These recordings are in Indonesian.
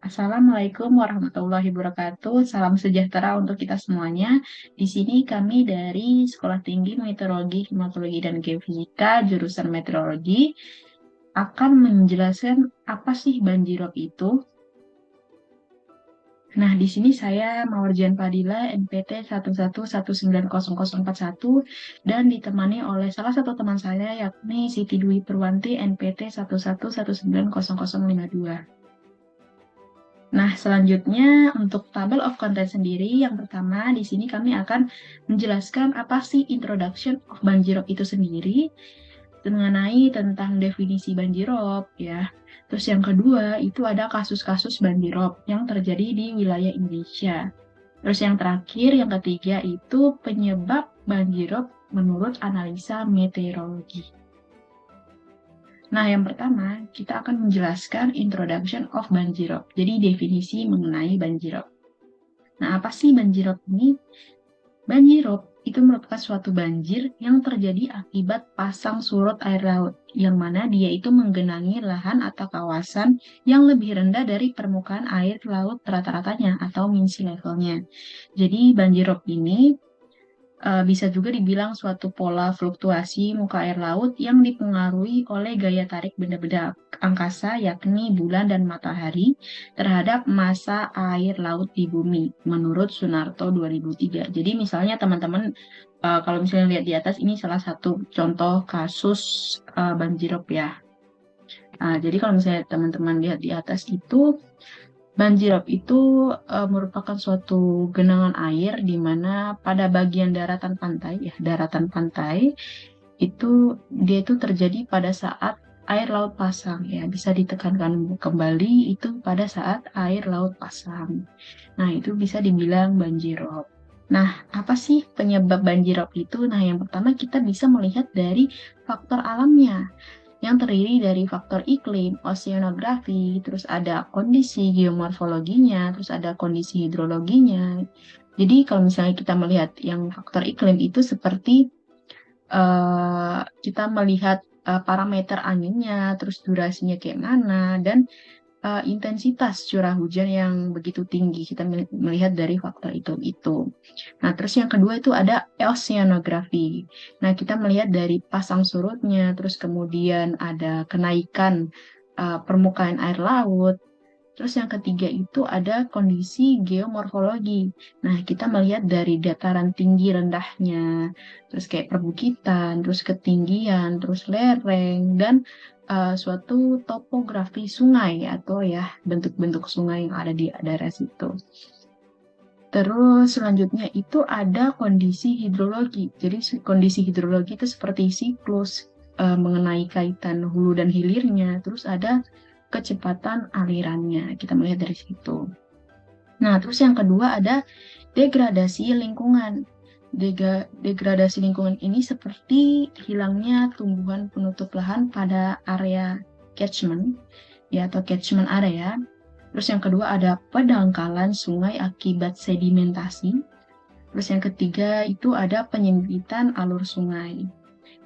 Assalamualaikum warahmatullahi wabarakatuh. Salam sejahtera untuk kita semuanya. Di sini kami dari Sekolah Tinggi Meteorologi, Klimatologi, dan Geofisika, jurusan Meteorologi, akan menjelaskan apa sih banjirop itu. Nah, di sini saya Mawardian Fadila, NPT 11190041, dan ditemani oleh salah satu teman saya, yakni Siti Dwi Purwanti, NPT 11190052. Nah, selanjutnya untuk table of content sendiri, yang pertama di sini kami akan menjelaskan apa sih introduction of banjirop itu sendiri, mengenai tentang definisi banjirop ya. Terus yang kedua itu ada kasus-kasus banjirop yang terjadi di wilayah Indonesia. Terus yang terakhir, yang ketiga itu penyebab banjirop menurut analisa meteorologi. Nah, yang pertama, kita akan menjelaskan introduction of banjirop. Jadi, definisi mengenai banjirop. Nah, apa sih banjirop ini? Banjirop itu merupakan suatu banjir yang terjadi akibat pasang surut air laut, yang mana dia itu menggenangi lahan atau kawasan yang lebih rendah dari permukaan air laut rata-ratanya atau mean sea levelnya. Jadi, banjirop ini bisa juga dibilang suatu pola fluktuasi muka air laut yang dipengaruhi oleh gaya tarik benda-benda angkasa, yakni bulan dan matahari, terhadap massa air laut di bumi, menurut Sunarto 2003. Jadi misalnya teman-teman, kalau misalnya lihat di atas, ini salah satu contoh kasus banjirop ya. Jadi kalau misalnya teman-teman lihat di atas itu, banjirop itu merupakan suatu genangan air di mana pada bagian daratan pantai itu dia itu terjadi pada saat air laut pasang ya. Bisa ditekankan kembali itu pada saat air laut pasang. Nah, itu bisa dibilang banjirop. Nah, apa sih penyebab banjirop itu? Nah, yang pertama kita bisa melihat dari faktor alamnya yang terdiri dari faktor iklim, oceanografi, terus ada kondisi geomorfologinya, terus ada kondisi hidrologinya. Jadi kalau misalnya kita melihat yang faktor iklim itu seperti kita melihat parameter anginnya, terus durasinya kayak mana, dan intensitas curah hujan yang begitu tinggi. Kita melihat dari faktor itu. Nah, terus yang kedua itu ada oceanografi. Nah, kita melihat dari pasang surutnya, terus kemudian ada kenaikan permukaan air laut. Terus yang ketiga itu ada kondisi geomorfologi. Nah, kita melihat dari dataran tinggi rendahnya, terus kayak perbukitan, terus ketinggian, terus lereng, dan suatu topografi sungai atau ya bentuk-bentuk sungai yang ada di daerah situ. Terus selanjutnya itu ada kondisi hidrologi. Jadi kondisi hidrologi itu seperti siklus mengenai kaitan hulu dan hilirnya. Terus ada kecepatan alirannya. Kita melihat dari situ. Nah, terus yang kedua ada degradasi lingkungan. Degradasi lingkungan ini seperti hilangnya tumbuhan penutup lahan pada area catchment ya atau catchment area. Terus yang kedua ada pendangkalan sungai akibat sedimentasi. Terus yang ketiga itu ada penyempitan alur sungai.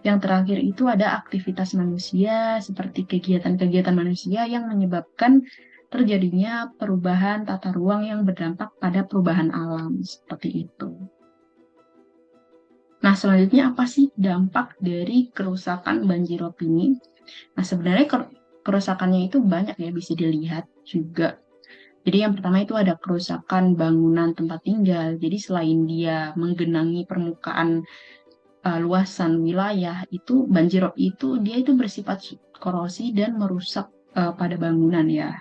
Yang terakhir itu ada aktivitas manusia seperti kegiatan-kegiatan manusia yang menyebabkan terjadinya perubahan tata ruang yang berdampak pada perubahan alam seperti itu. Nah, selanjutnya apa sih dampak dari kerusakan banjirop ini? Nah, sebenarnya kerusakannya itu banyak ya, bisa dilihat juga. Jadi yang pertama itu ada kerusakan bangunan tempat tinggal. Jadi selain dia menggenangi permukaan luasan wilayah, itu banjirop itu dia itu bersifat korosi dan merusak pada bangunan ya.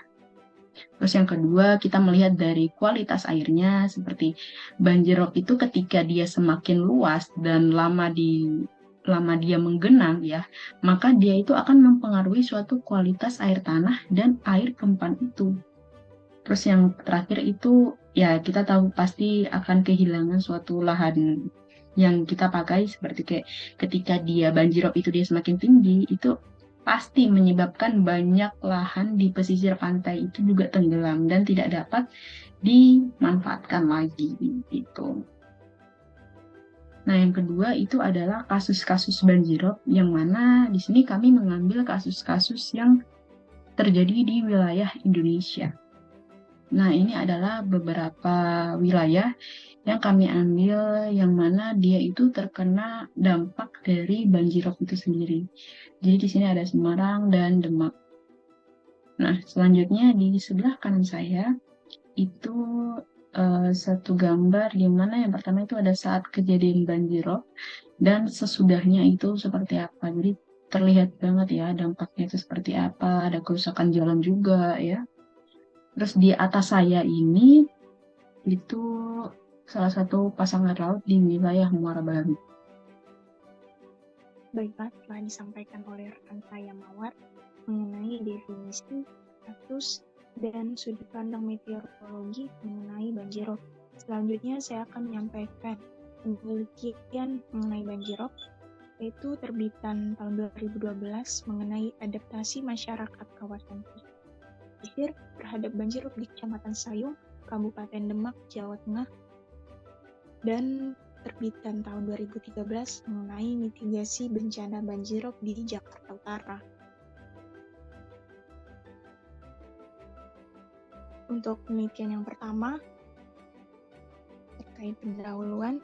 Terus yang kedua, kita melihat dari kualitas airnya, seperti banjirop itu ketika dia semakin luas dan lama dia menggenang ya, maka dia itu akan mempengaruhi suatu kualitas air tanah dan air kempan itu. Terus yang terakhir itu ya kita tahu pasti akan kehilangan suatu lahan yang kita pakai, seperti kayak ketika dia banjirop itu dia semakin tinggi, itu pasti menyebabkan banyak lahan di pesisir pantai itu juga tenggelam dan tidak dapat dimanfaatkan lagi gitu. Nah, yang kedua itu adalah kasus-kasus banjirop, yang mana di sini kami mengambil kasus-kasus yang terjadi di wilayah Indonesia. Nah, ini adalah beberapa wilayah yang kami ambil yang mana dia itu terkena dampak dari banjirop itu sendiri. Jadi di sini ada Semarang dan Demak. Nah, selanjutnya di sebelah kanan saya itu satu gambar di mana yang pertama itu ada saat kejadian banjirop dan sesudahnya itu seperti apa. Jadi terlihat banget ya dampaknya itu seperti apa, ada kerusakan jalan juga ya. Terus di atas saya ini itu salah satu pasangan laut di wilayah Muara Baru. Baiklah, telah disampaikan oleh rekan saya Mawar mengenai definisi, status, dan sudut pandang meteorologi mengenai banjirop. Selanjutnya saya akan menyampaikan penelitian mengenai banjirop, yaitu terbitan tahun 2012 mengenai adaptasi masyarakat kawasan pesisir terhadap banjirop di Kecamatan Sayung, Kabupaten Demak, Jawa Tengah, dan terbitan tahun 2013 mengenai mitigasi bencana banjirop di Jakarta Utara. Untuk penelitian yang pertama, terkait pendahuluan,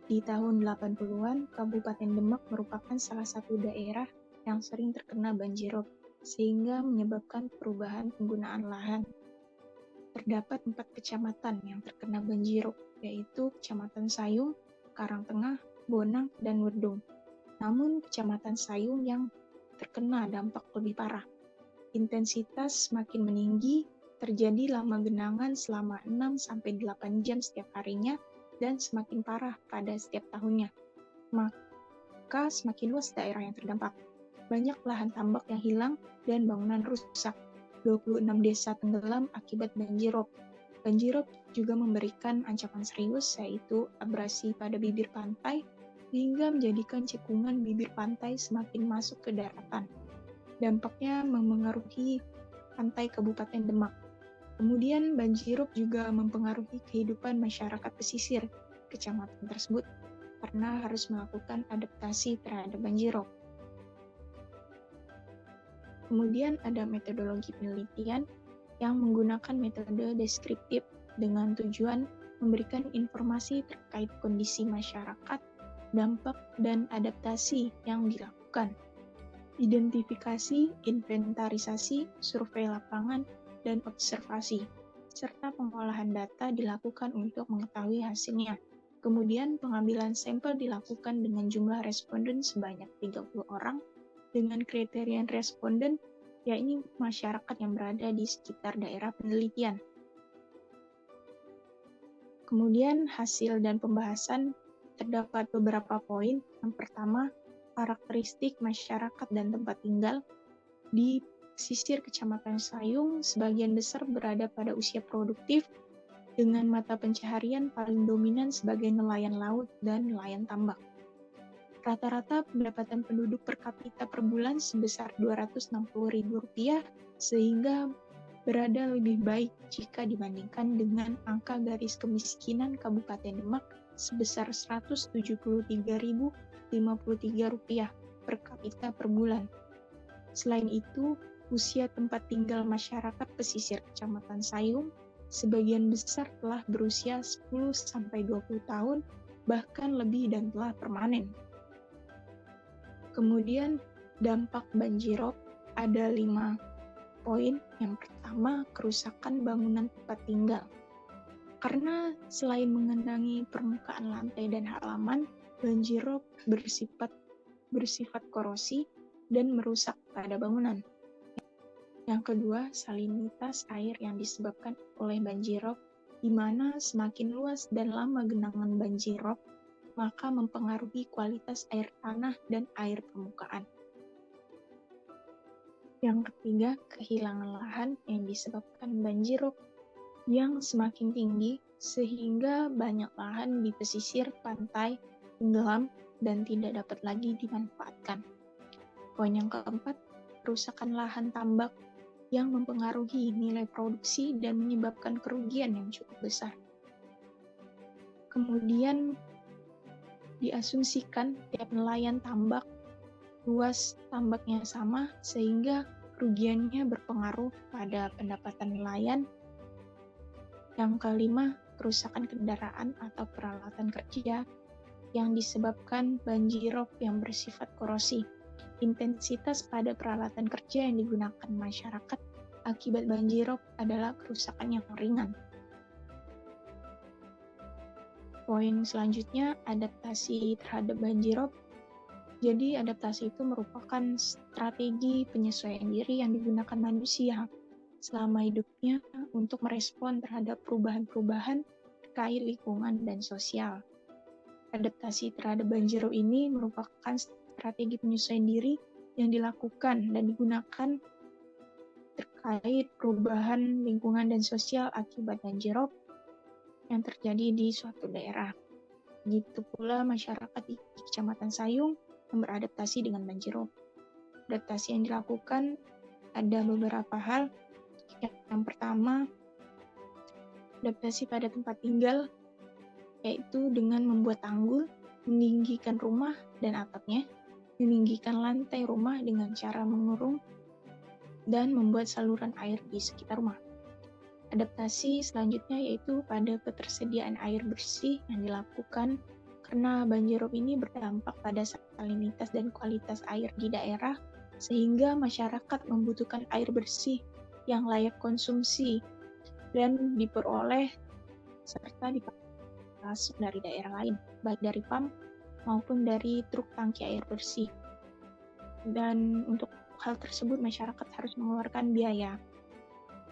di tahun 80-an, Kabupaten Demak merupakan salah satu daerah yang sering terkena banjirop, sehingga menyebabkan perubahan penggunaan lahan. Terdapat 4 kecamatan yang terkena banjirop, yaitu Kecamatan Sayung, Karangtengah, Bonang, dan Wedung. Namun, Kecamatan Sayung yang terkena dampak lebih parah. Intensitas semakin meninggi, terjadi lama genangan selama 6-8 jam setiap harinya, dan semakin parah pada setiap tahunnya. Maka semakin luas daerah yang terdampak. Banyak lahan tambak yang hilang dan bangunan rusak. 26 desa tenggelam akibat banjirop. Banjirop juga memberikan ancaman serius, yaitu abrasi pada bibir pantai, hingga menjadikan cekungan bibir pantai semakin masuk ke daratan. Dampaknya memengaruhi pantai Kabupaten Demak. Kemudian banjirop juga mempengaruhi kehidupan masyarakat pesisir kecamatan tersebut karena harus melakukan adaptasi terhadap banjirop. Kemudian ada metodologi penelitian yang menggunakan metode deskriptif dengan tujuan memberikan informasi terkait kondisi masyarakat, dampak, dan adaptasi yang dilakukan. Identifikasi, inventarisasi, survei lapangan, dan observasi, serta pengolahan data dilakukan untuk mengetahui hasilnya. Kemudian pengambilan sampel dilakukan dengan jumlah responden sebanyak 30 orang dengan kriteria responden, yakni masyarakat yang berada di sekitar daerah penelitian. Kemudian hasil dan pembahasan terdapat beberapa poin. Yang pertama, karakteristik masyarakat dan tempat tinggal. Di pesisir Kecamatan Sayung, sebagian besar berada pada usia produktif dengan mata pencaharian paling dominan sebagai nelayan laut dan nelayan tambak. Rata-rata pendapatan penduduk per kapita per bulan sebesar Rp260.000, sehingga berada lebih baik jika dibandingkan dengan angka garis kemiskinan Kabupaten Demak sebesar Rp173.053 per kapita per bulan. Selain itu, usia tempat tinggal masyarakat pesisir Kecamatan Sayung sebagian besar telah berusia 10-20 tahun, bahkan lebih dan telah permanen. Kemudian dampak banjirop ada 5 poin. Yang pertama, kerusakan bangunan tempat tinggal. Karena selain mengenangi permukaan lantai dan halaman, banjirop bersifat korosi dan merusak pada bangunan. Yang kedua, salinitas air yang disebabkan oleh banjirop, di mana semakin luas dan lama genangan banjirop, maka mempengaruhi kualitas air tanah dan air permukaan. Yang ketiga, kehilangan lahan yang disebabkan banjirop yang semakin tinggi sehingga banyak lahan di pesisir pantai tenggelam dan tidak dapat lagi dimanfaatkan. Poin yang keempat, kerusakan lahan tambak yang mempengaruhi nilai produksi dan menyebabkan kerugian yang cukup besar. Kemudian diasumsikan tiap nelayan tambak luas tambaknya sama sehingga kerugiannya berpengaruh pada pendapatan nelayan Yang kelima, kerusakan kendaraan atau peralatan kerja yang disebabkan banjirop yang bersifat korosi. Intensitas pada peralatan kerja yang digunakan masyarakat akibat banjirop adalah kerusakan yang ringan. Poin selanjutnya, adaptasi terhadap banjirop. Jadi adaptasi itu merupakan strategi penyesuaian diri yang digunakan manusia selama hidupnya untuk merespon terhadap perubahan-perubahan terkait lingkungan dan sosial. Adaptasi terhadap banjirop ini merupakan strategi penyesuaian diri yang dilakukan dan digunakan terkait perubahan lingkungan dan sosial akibat banjirop yang terjadi di suatu daerah. Begitu pula masyarakat di Kecamatan Sayung yang beradaptasi dengan banjirop. Adaptasi yang dilakukan ada beberapa hal. Yang pertama, adaptasi pada tempat tinggal, yaitu dengan membuat tanggul, meninggikan rumah dan atapnya, meninggikan lantai rumah dengan cara mengurung, dan membuat saluran air di sekitar rumah. Adaptasi selanjutnya yaitu pada ketersediaan air bersih yang dilakukan karena banjirop ini berdampak pada salinitas dan kualitas air di daerah, sehingga masyarakat membutuhkan air bersih yang layak konsumsi dan diperoleh serta dipasok dari daerah lain, baik dari PAM maupun dari truk tangki air bersih. Dan untuk hal tersebut masyarakat harus mengeluarkan biaya.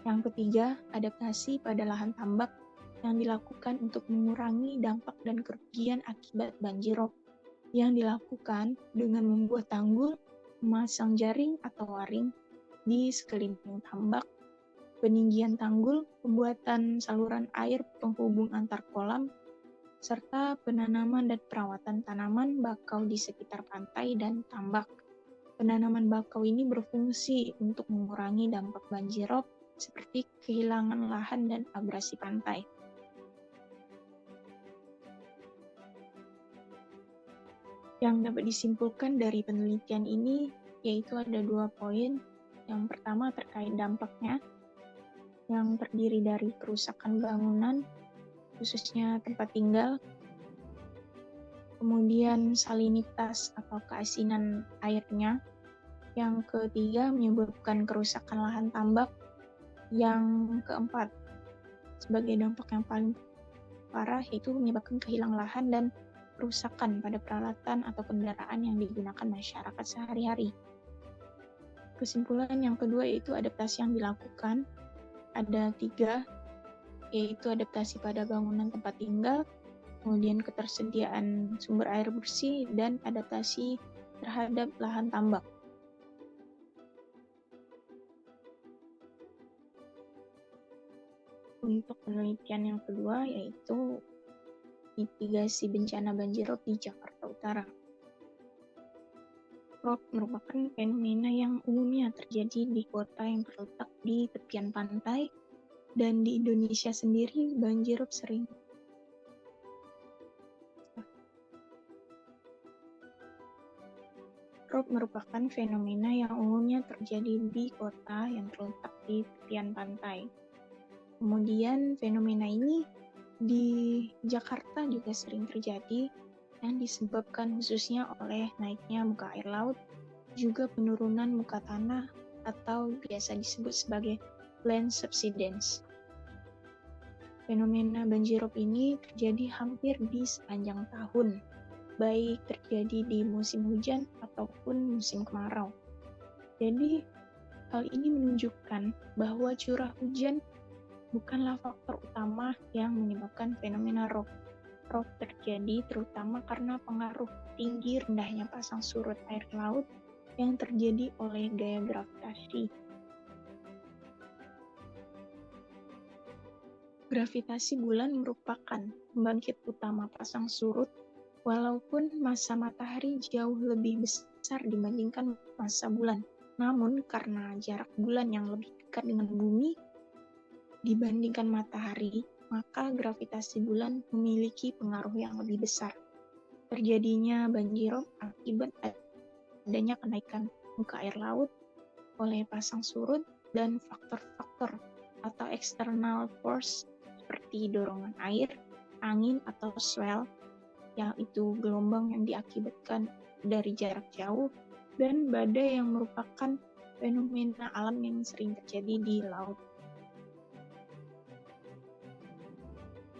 Yang ketiga, adaptasi pada lahan tambak yang dilakukan untuk mengurangi dampak dan kerugian akibat banjirop, yang dilakukan dengan membuat tanggul, memasang jaring atau waring di sekeliling tambak, peninggian tanggul, pembuatan saluran air penghubung antar kolam, serta penanaman dan perawatan tanaman bakau di sekitar pantai dan tambak. Penanaman bakau ini berfungsi untuk mengurangi dampak banjirop seperti kehilangan lahan dan abrasi pantai. Yang dapat disimpulkan dari penelitian ini yaitu ada 2 poin. Yang pertama terkait dampaknya, yang terdiri dari kerusakan bangunan, khususnya tempat tinggal, kemudian salinitas atau keasinan airnya. Yang ketiga menyebabkan kerusakan lahan tambak. Yang keempat, sebagai dampak yang paling parah yaitu menyebabkan kehilangan lahan dan kerusakan pada peralatan atau kendaraan yang digunakan masyarakat sehari-hari. Kesimpulan yang kedua yaitu adaptasi yang dilakukan. Ada 3, yaitu adaptasi pada bangunan tempat tinggal, kemudian ketersediaan sumber air bersih, dan adaptasi terhadap lahan tambak. Untuk penelitian yang kedua yaitu mitigasi bencana banjirop di Jakarta Utara. Rop merupakan fenomena yang umumnya terjadi di kota yang terletak di tepian pantai, dan di Indonesia sendiri banjirop sering. Rop merupakan fenomena yang umumnya terjadi di kota yang terletak di tepian pantai. Kemudian fenomena ini di Jakarta juga sering terjadi yang disebabkan khususnya oleh naiknya muka air laut, juga penurunan muka tanah atau biasa disebut sebagai land subsidence. Fenomena banjirop ini terjadi hampir di sepanjang tahun, baik terjadi di musim hujan ataupun musim kemarau. Jadi hal ini menunjukkan bahwa curah hujan bukanlah faktor utama yang menyebabkan fenomena rop. Rop terjadi terutama karena pengaruh tinggi rendahnya pasang surut air laut yang terjadi oleh gaya gravitasi. Gravitasi bulan merupakan pembangkit utama pasang surut, walaupun massa matahari jauh lebih besar dibandingkan massa bulan. Namun karena jarak bulan yang lebih dekat dengan bumi dibandingkan matahari, maka gravitasi bulan memiliki pengaruh yang lebih besar. Terjadinya banjirop akibat adanya kenaikan muka air laut oleh pasang surut dan faktor-faktor atau external force seperti seperti dorongan air, angin atau swell, yaitu gelombang yang diakibatkan dari jarak jauh, dan badai yang merupakan fenomena alam yang sering terjadi di laut.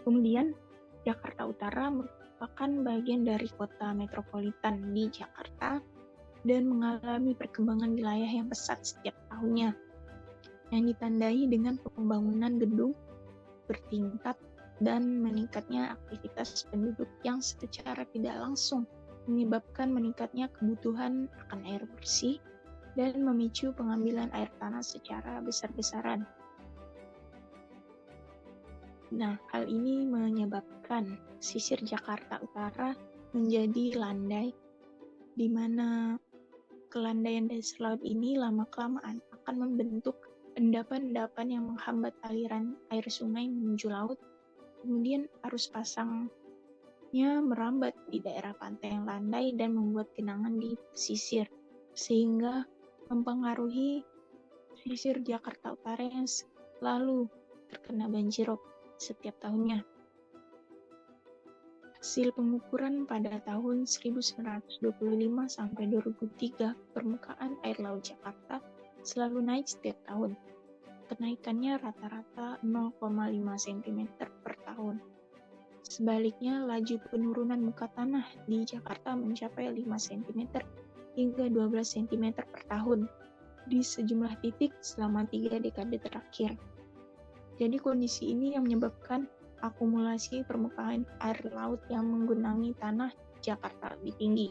Kemudian, Jakarta Utara merupakan bagian dari kota metropolitan di Jakarta dan mengalami perkembangan wilayah yang pesat setiap tahunnya, yang ditandai dengan pembangunan gedung bertingkat dan meningkatnya aktivitas penduduk yang secara tidak langsung menyebabkan meningkatnya kebutuhan akan air bersih dan memicu pengambilan air tanah secara besar-besaran. Nah, hal ini menyebabkan pesisir Jakarta Utara menjadi landai, di mana kelandaian dasar laut ini lama-kelamaan akan membentuk endapan-endapan yang menghambat aliran air sungai menuju laut. Kemudian arus pasangnya merambat di daerah pantai yang landai dan membuat genangan di pesisir, sehingga mempengaruhi pesisir Jakarta Utara yang selalu terkena banjirop setiap tahunnya. Hasil pengukuran pada tahun 1925 sampai 2003, permukaan air laut Jakarta selalu naik setiap tahun. Kenaikannya rata-rata 0,5 cm per tahun. Sebaliknya, laju penurunan muka tanah di Jakarta mencapai 5 cm hingga 12 cm per tahun di sejumlah titik selama 3 dekade terakhir. Jadi kondisi ini yang menyebabkan akumulasi permukaan air laut yang menggenangi tanah Jakarta lebih tinggi.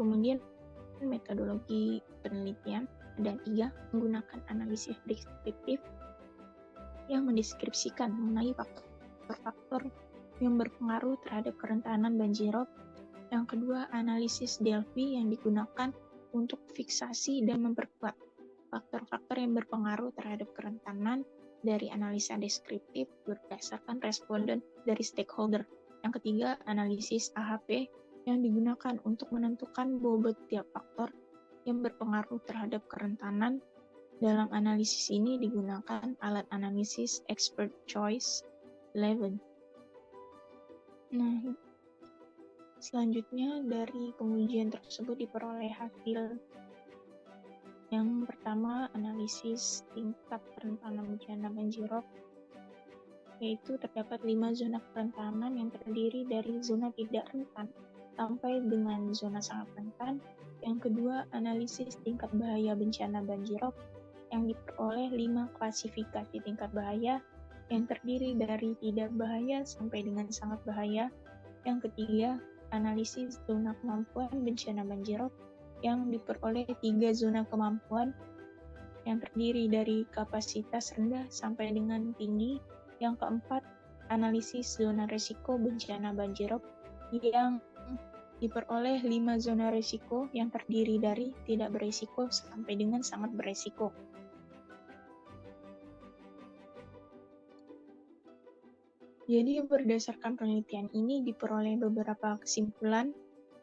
Kemudian metodologi penelitian ada 3, menggunakan analisis deskriptif yang mendeskripsikan mengenai faktor-faktor yang berpengaruh terhadap kerentanan banjirop. Yang kedua, analisis Delphi yang digunakan untuk fiksasi dan memperkuat faktor-faktor yang berpengaruh terhadap kerentanan dari analisa deskriptif berdasarkan responden dari stakeholder. Yang ketiga, analisis AHP yang digunakan untuk menentukan bobot tiap faktor yang berpengaruh terhadap kerentanan. Dalam analisis ini digunakan alat analisis Expert Choice 11. Nah, selanjutnya dari pengujian tersebut diperoleh hasil yang pertama, analisis tingkat kerentanan bencana banjirop, yaitu terdapat 5 zona kerentanan yang terdiri dari zona tidak rentan sampai dengan zona sangat rentan. Yang kedua, analisis tingkat bahaya bencana banjirop yang diperoleh 5 klasifikasi tingkat bahaya yang terdiri dari tidak bahaya sampai dengan sangat bahaya. Yang ketiga, analisis zona kemampuan bencana banjirop yang diperoleh 3 zona kemampuan yang terdiri dari kapasitas rendah sampai dengan tinggi. Yang keempat, analisis zona risiko bencana banjirop yang diperoleh 5 zona risiko yang terdiri dari tidak berisiko sampai dengan sangat berisiko. Jadi berdasarkan penelitian ini diperoleh beberapa kesimpulan.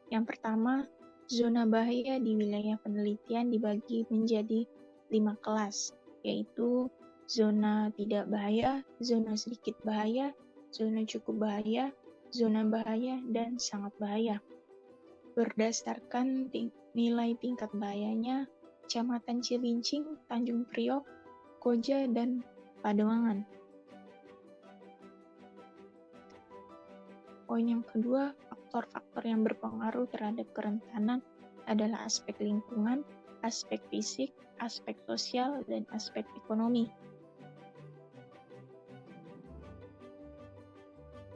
Yang pertama, zona bahaya di wilayah penelitian dibagi menjadi 5 kelas, yaitu zona tidak bahaya, zona sedikit bahaya, zona cukup bahaya, zona bahaya, dan sangat bahaya. Berdasarkan nilai tingkat bahayanya, Kecamatan Cilincing, Tanjung Priok, Koja, dan Pademangan. Poin yang kedua, faktor-faktor yang berpengaruh terhadap kerentanan adalah aspek lingkungan, aspek fisik, aspek sosial, dan aspek ekonomi.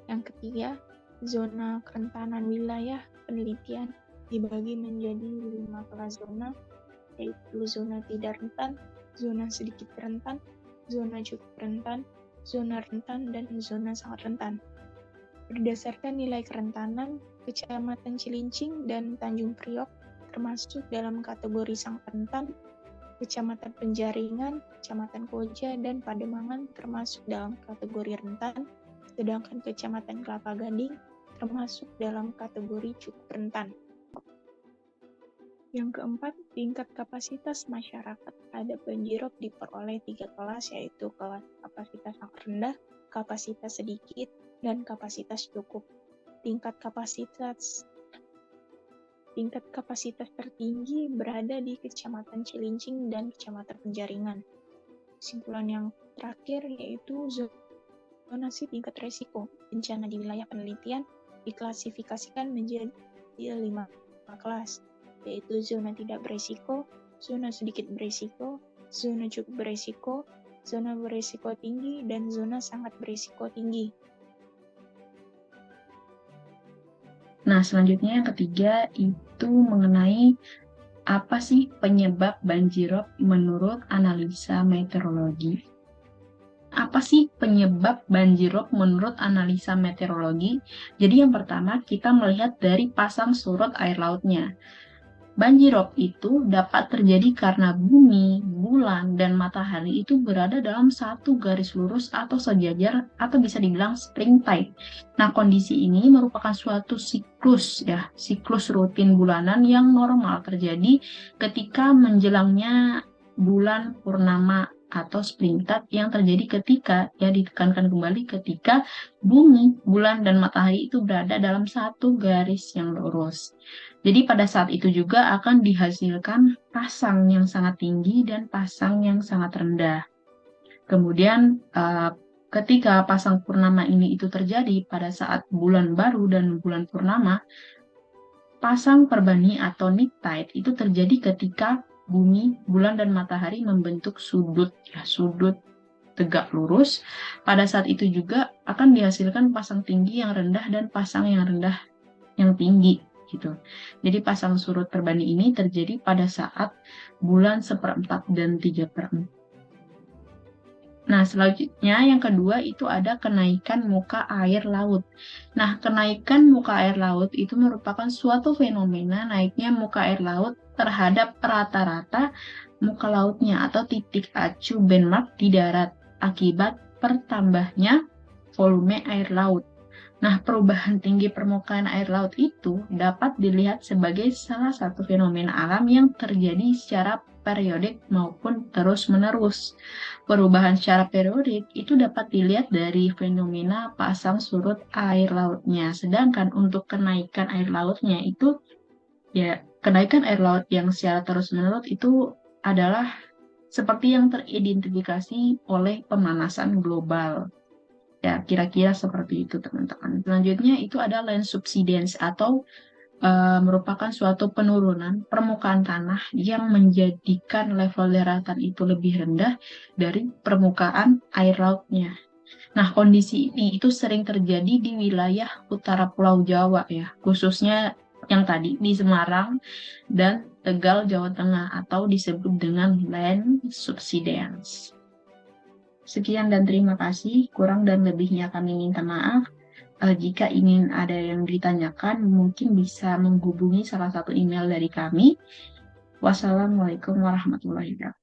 Yang ketiga, zona kerentanan wilayah penelitian dibagi menjadi 5 kelas zona, yaitu zona tidak rentan, zona sedikit rentan, zona cukup rentan, zona rentan, dan zona sangat rentan. Berdasarkan nilai kerentanan, Kecamatan Cilincing dan Tanjung Priok termasuk dalam kategori sangat rentan, Kecamatan Penjaringan, Kecamatan Koja, dan Pademangan termasuk dalam kategori rentan, sedangkan Kecamatan Kelapa Gading termasuk dalam kategori cukup rentan. Yang keempat, tingkat kapasitas masyarakat terhadap banjirop diperoleh 3 kelas, yaitu kelas kapasitas sangat rendah, kapasitas sedikit, dan kapasitas cukup. Tingkat kapasitas tertinggi berada di Kecamatan Cilincing dan Kecamatan Penjaringan. Kesimpulan yang terakhir yaitu zonasi tingkat resiko bencana di wilayah penelitian diklasifikasikan menjadi 5 kelas, yaitu zona tidak beresiko, zona sedikit beresiko, zona cukup beresiko, zona beresiko tinggi, dan zona sangat beresiko tinggi. Nah, selanjutnya yang ketiga itu mengenai apa sih penyebab banjirop menurut analisa meteorologi? Apa sih penyebab banjirop menurut analisa meteorologi? Jadi yang pertama kita melihat dari pasang surut air lautnya. Banjirop itu dapat terjadi karena bumi, bulan, dan matahari itu berada dalam satu garis lurus atau sejajar atau bisa dibilang spring tide. Nah, kondisi ini merupakan suatu siklus rutin bulanan yang normal terjadi ketika menjelangnya bulan purnama atau spring tide yang terjadi ketika ditekankan kembali ketika bumi, bulan, dan matahari itu berada dalam satu garis yang lurus. Jadi pada saat itu juga akan dihasilkan pasang yang sangat tinggi dan pasang yang sangat rendah. Kemudian ketika pasang purnama ini itu terjadi pada saat bulan baru dan bulan purnama, pasang perbani atau neap tide itu terjadi ketika bumi, bulan, dan matahari membentuk sudut tegak lurus. Pada saat itu juga akan dihasilkan pasang tinggi yang rendah dan pasang yang rendah yang tinggi. Gitu. Jadi pasang surut perbani ini terjadi pada saat bulan 1/4 dan 3/4. Nah, selanjutnya yang kedua itu ada kenaikan muka air laut. Nah, kenaikan muka air laut itu merupakan suatu fenomena naiknya muka air laut terhadap rata-rata muka lautnya atau titik acuh benchmark di darat akibat pertambahnya volume air laut. Nah, perubahan tinggi permukaan air laut itu dapat dilihat sebagai salah satu fenomena alam yang terjadi secara periodik maupun terus-menerus. Perubahan secara periodik itu dapat dilihat dari fenomena pasang surut air lautnya. Sedangkan untuk kenaikan air lautnya itu, kenaikan air laut yang secara terus-menerus itu adalah seperti yang teridentifikasi oleh pemanasan global. Ya, kira-kira seperti itu, teman-teman. Selanjutnya itu ada land subsidence atau merupakan suatu penurunan permukaan tanah yang menjadikan level daratan itu lebih rendah dari permukaan air lautnya. Nah, kondisi ini itu sering terjadi di wilayah utara Pulau Jawa ya, khususnya yang tadi di Semarang dan Tegal, Jawa Tengah atau disebut dengan land subsidence. Sekian dan terima kasih. Kurang dan lebihnya kami minta maaf. Jika ingin ada yang ditanyakan, mungkin bisa menghubungi salah satu email dari kami. Wassalamualaikum warahmatullahi wabarakatuh.